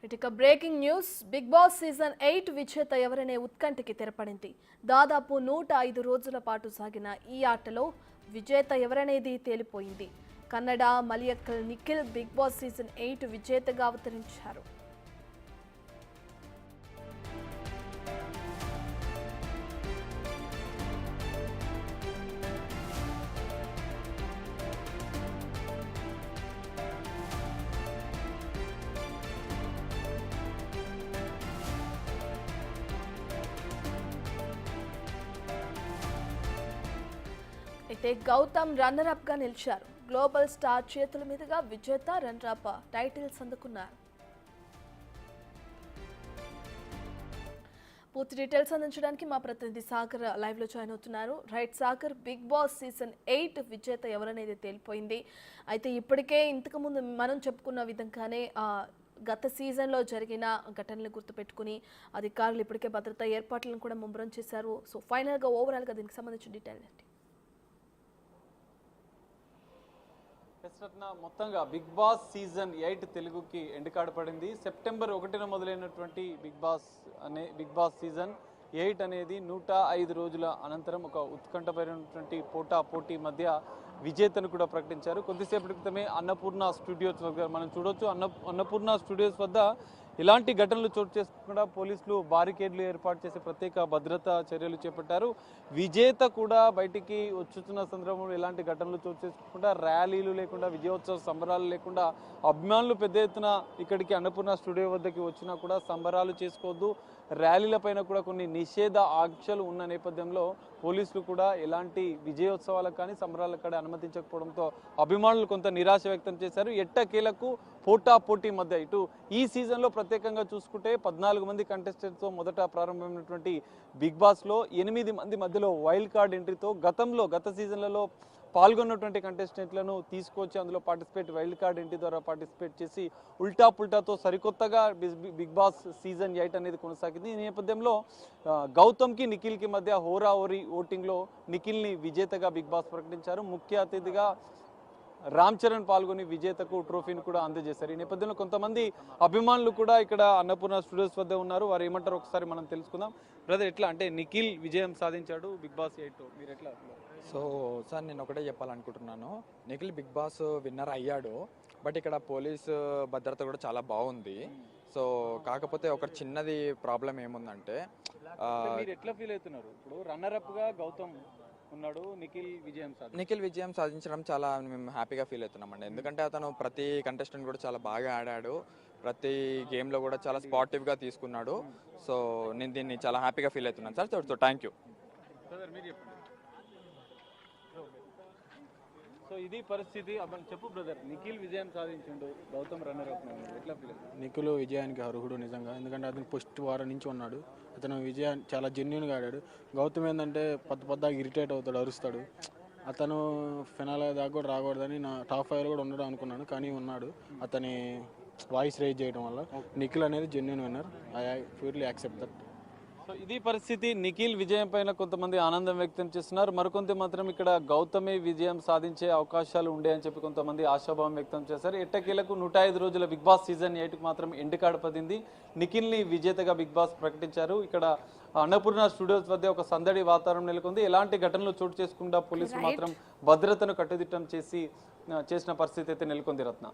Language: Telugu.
ఇక breaking news Bigg Boss season 8 విజేత ఎవరనే ఉత్కంఠకి తెరపడింది. దాదాపు 105 రోజుల పాటు సాగిన ఈ ఆటలో విజేత ఎవరనేది తేలిపోయింది. Kannada Malayalam Nikhil Bigg Boss season 8 విజేతగా అవతరించారు. అయితే గౌతమ్ రన్నర్ అప్ గా నిలిచారు. గ్లోబల్ స్టార్ చేతుల మీదుగా విజేత రన్నర్ అప్ టైటిల్స్ అందుకున్నారు. పూర్తి డీటెయిల్స్ అందించడానికి మా ప్రతినిధి సాగర్ లైవ్ లో జాయిన్ అవుతున్నారు. Right Sagar, Bigg Boss season 8 విజేత ఎవరనేది తేలిపోయింది. అయితే ఇప్పటికే ఇంతకు ముందు మనం చెప్పుకున్న విధంగానే గత సీజన్లో జరిగిన ఘటనలు గుర్తుపెట్టుకుని అధికారులు ఇప్పటికే భద్రతా ఏర్పాట్లను కూడా ముమ్మరం చేశారు. సో ఫైనల్గా ఓవరాల్గా దీనికి సంబంధించిన డీటెయిల్ ఏంటి? మొత్తంగా బిగ్ బాస్ సీజన్ 8 తెలుగుకి ఎండ్ కార్డ్ పడింది. సెప్టెంబర్ 1న మొదలైనటువంటి బిగ్ బాస్ సీజన్ 8 అనేది 105 రోజుల అనంతరం ఒక ఉత్కంఠపైనటువంటి పోటీ మధ్య విజేతను కూడా ప్రకటించారు. కొద్దిసేపటి క్రితమే అన్నపూర్ణ స్టూడియోస్ వద్ద మనం చూడొచ్చు. అన్నపూర్ణ స్టూడియోస్ వద్ద ఇలాంటి ఘటనలు చోటు చేసుకోకుండా పోలీసులు బారికేడ్లు ఏర్పాటు చేసి ప్రత్యేక భద్రతా చర్యలు చేపట్టారు. విజేత కూడా బయటికి వచ్చుతున్న సందర్భంలో ఇలాంటి ఘటనలు చోటు చేసుకోకుండా, ర్యాలీలు లేకుండా, విజయోత్సవ సంబరాలు లేకుండా, అభిమానులు పెద్ద ఎత్తున ఇక్కడికి అన్నపూర్ణ స్టూడియో వద్దకి వచ్చినా కూడా సంబరాలు చేసుకోవద్దు, ర్యాలీల పైన కూడా కొన్ని నిషేధ ఆంక్షలు ఉన్న నేపథ్యంలో పోలీసులు కూడా ఎలాంటి విజయోత్సవాలకు కానీ సంబరాలకు కానీ అనుమతించకపోవడంతో అభిమానులు కొంత నిరాశ వ్యక్తం చేశారు. ఎట్టకేలకు పోటీ మధ్య ఇటు ఈ సీజన్లో ప్రత్యేకంగా చూసుకుంటే 14 మంది కంటెస్టెంట్స్తో మొదట ప్రారంభమైనటువంటి బిగ్ బాస్లో 8 మంది మధ్యలో వైల్డ్ కార్డ్ ఎంట్రీతో గత సీజన్లలో పాల్గొన్నటువంటి కంటెస్టెంట్లను తీసుకొచ్చి అందులో వైల్డ్ కార్డ్ ఎంట్రీ ద్వారా పార్టిసిపేట్ చేసి ఉల్టాతో సరికొత్తగా బిగ్ బాస్ సీజన్ 8 అనేది కొనసాగింది. ఈ నేపథ్యంలో గౌతమ్కి నిఖిల్కి మధ్య హోరాహోరీ ఓటింగ్లో నిఖిల్ని విజేతగా బిగ్ బాస్ ప్రకటించారు. ముఖ్య అతిథిగా రామ్ చరణ్ పాల్గొని విజేతకు ట్రోఫీని కూడా అందజేశారు. ఈ నేపథ్యంలో కొంతమంది అభిమానులు కూడా ఇక్కడ అన్నపూర్ణ స్టూడియోస్ వద్ద ఉన్నారు. వారు ఏమంటారు ఒకసారి మనం తెలుసుకుందాం. బ్రదర్, ఎట్లా అంటే నిఖిల్ విజయం సాధించాడు బిగ్ బాస్ 8, మీరు ఎట్లా? సో సార్, నేను ఒకటే చెప్పాలనుకుంటున్నాను. నిఖిల్ బిగ్ బాస్ విన్నర్ అయ్యాడు, బట్ ఇక్కడ పోలీసు భద్రత కూడా చాలా బాగుంది. సో కాకపోతే ఒక చిన్నది ప్రాబ్లం ఏముందంటే, మీరు ఎట్లా ఫీల్ అవుతున్నారు? ఇప్పుడు రన్నర్ అప్ గా గౌతమ్ ఉన్నాడు, నిఖిల్ విజయం సాధించడం చాలా మేము హ్యాపీగా ఫీల్ అవుతున్నామండి. ఎందుకంటే అతను ప్రతి కంటెస్టెంట్ కూడా చాలా బాగా ఆడాడు, ప్రతి గేమ్లో కూడా చాలా స్పాటివ్గా తీసుకున్నాడు. సో నేను దీన్ని చాలా హ్యాపీగా ఫీల్ అవుతున్నాను sir. So thank you. So ఇది పరిస్థితి. చెప్పు బ్రదర్, నిఖిల్ విజయం సాధించిండు, గౌతమ్ రన్నర్ అప్. ఎట్లా ఫీల్? నిఖిల్ విజయానికి అర్హుడు నిజంగా. ఎందుకంటే అతను ఫస్ట్ వారం నుంచి ఉన్నాడు. అతను విజయాన్ని చాలా జెన్యున్గా ఆడాడు. గౌతమ్ ఏంటంటే పొద్దుగా ఇరిటేట్ అవుతాడు, అరుస్తాడు. అతను ఫినాల్ దాకా కూడా రాకూడదని నా టాప్ 5 కూడా ఉండడం అనుకున్నాను, కానీ ఉన్నాడు. అతని వాయిస్ రైజ్ చేయడం వల్ల నిఖిల్ అనేది genuine winner. I purely accept that. So ఇది పరిస్థితి. నిఖిల్ విజయం పైన కొంతమంది ఆనందం వ్యక్తం చేస్తున్నారు, మరికొంత మాత్రం ఇక్కడ గౌతమే విజయం సాధించే అవకాశాలు ఉండే అని చెప్పి కొంతమంది ఆశాభావం వ్యక్తం చేశారు. ఎట్టకేలకు 105 రోజుల బిగ్ బాస్ సీజన్ 8కి మాత్రం ఎండ్ కార్డ్ పడింది. నిఖిల్ని విజేతగా బిగ్ బాస్ ప్రకటించారు. ఇక్కడ అన్నపూర్ణ స్టూడియోస్ వద్ద ఒక సందడి వాతావరణం నెలకొంది. ఎలాంటి ఘటనలు చోటు చేసుకుండా పోలీసులు మాత్రం భద్రతను కట్టుదిట్టం చేసిన పరిస్థితి అయితే నెలకొంది. రత్న.